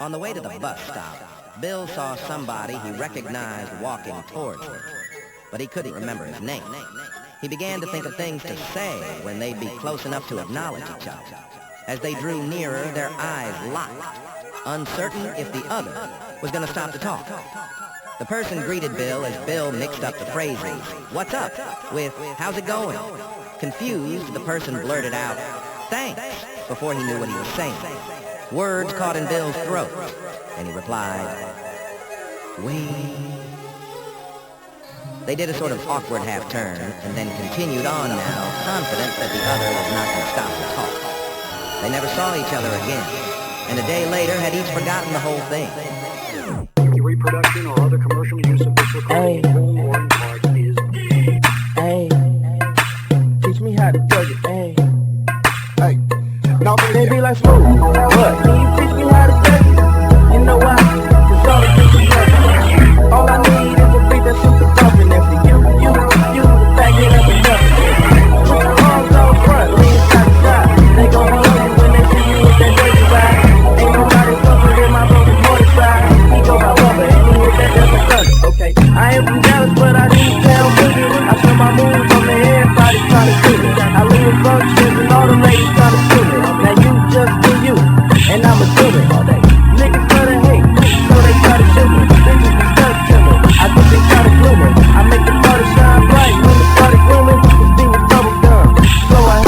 On the way to the bus stop, Bill saw somebody he recognized walking towards him, but he couldn't remember his name. He began to think of things to say when they'd be close enough to acknowledge each other. As they drew nearer, their eyes locked, uncertain if the other was going to stop to talk. The person greeted Bill as Bill mixed up the phrases, "What's up?" with "How's it going?" Confused, the person blurted out, "Thanks," before he knew what he was saying. Words caught in Bill's throat, and he replied, "Wait." They did a sort of awkward half-turn, and then continued on now, confident that the other was not going to stop to talk. They never saw each other again, and a day later had each forgotten the whole thing. Reproduction or other commercial use of this recording in whole or in part is... Hey, teach me how to tug it, hey. Hey, now they be like smooth. What? Can you teach me how to tug it? You know why? Cause all the things are perfect. All I need is a beat that's super bumpin'. If the you, back it up and dump it. Put your arms out front, lean side to side. They gon' be on you when they see you with that dirty ride. Ain't nobody tougher than my brother Morningside. He go by rubber and he hit that double thunder. Okay, I ain't from Dallas, but I need town boogie. I show my moves on the everybody trying to do it. I leave in functions and all the ladies trying to do it. Now you just do you, and I'ma do it all day. Niggas love to hate, so they try to shoot me. Bitches be stuck to me, I think they try to glue me. I make the party shine bright when it started glooming. This beat was bubble gum, so I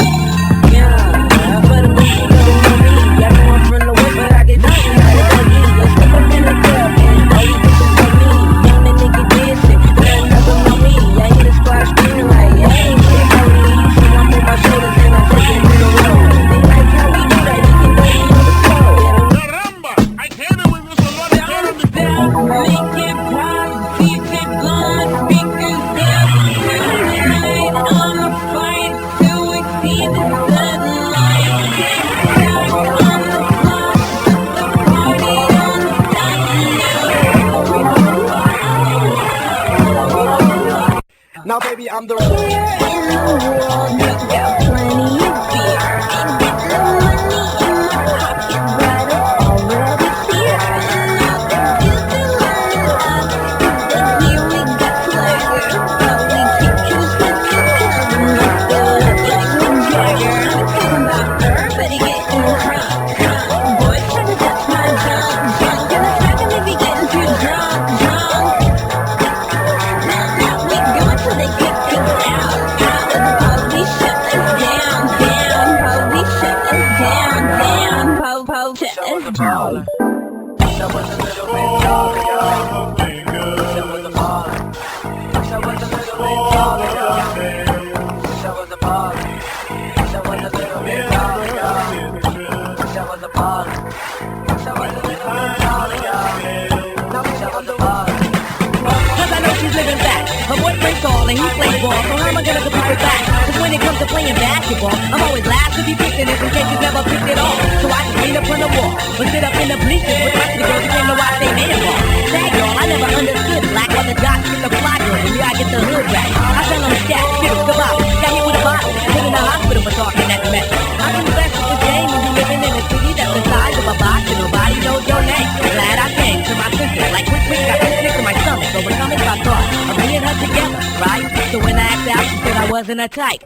put a bitch in the movie. I know I'm from the way, but I get down and I get doggy. Let's step up in the club, and all you bitches like me. Young and nigga dancing, nothing up on me. I hear the squad screaming like, hey, shit, police. So I move my shoulders and I take it to the road. They like how we do that, they can do it on the floor. Caramba! I hate it when there's a lot of hair on the floor. Make it pop, keep it blowing, speakers down. Tonight I'ma fight till we see the sunlight. Down on the block, the party on Now, baby, I'm the Here in the world, we got plenty of beer. Ain't got no money in my pocket, but I'm already here. And I've been using my love. But here we got pleasure, but we can choose what you have. Let's go up like Mick Jagger. I'm talking about her, better get in the front. Boys try to touch my junk. Gonna smack him if he getting too drunk. Now we go till they kick us out. Police shut us down. Police shut us down. Police shut us down. Show us a little bit, y'all. Show us the ball. Show us a little bit, y'all. Show us the ball. Show us a little bit, y'all. Show us the ball. Show us a little bit, y'all. Now show us the ball. Cause I know she's living back. Her boyfriend's tall and he plays ball, so how am I gonna compare it back? Cause when it comes to playing basketball, I'm always last to be picking it in case you never picked it off. So I can clean up on the wall, or sit up in the bleachers with rest of the girls who came to watch they made it ball. Sad girl, I never understood black on the dot, get the fly girl, and yeah, I get the hood back. I tell them scat, spit the bottle, got hit with a bottle, put in the hospital for talking that mess. I can best with this game when you living in a city that's the size of a box and nobody knows your name. Glad I came to my sister, like quick, got this stick to my stomach, overcoming my thought of me and her together, right? So when I asked out, she said I wasn't a type.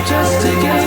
Just to get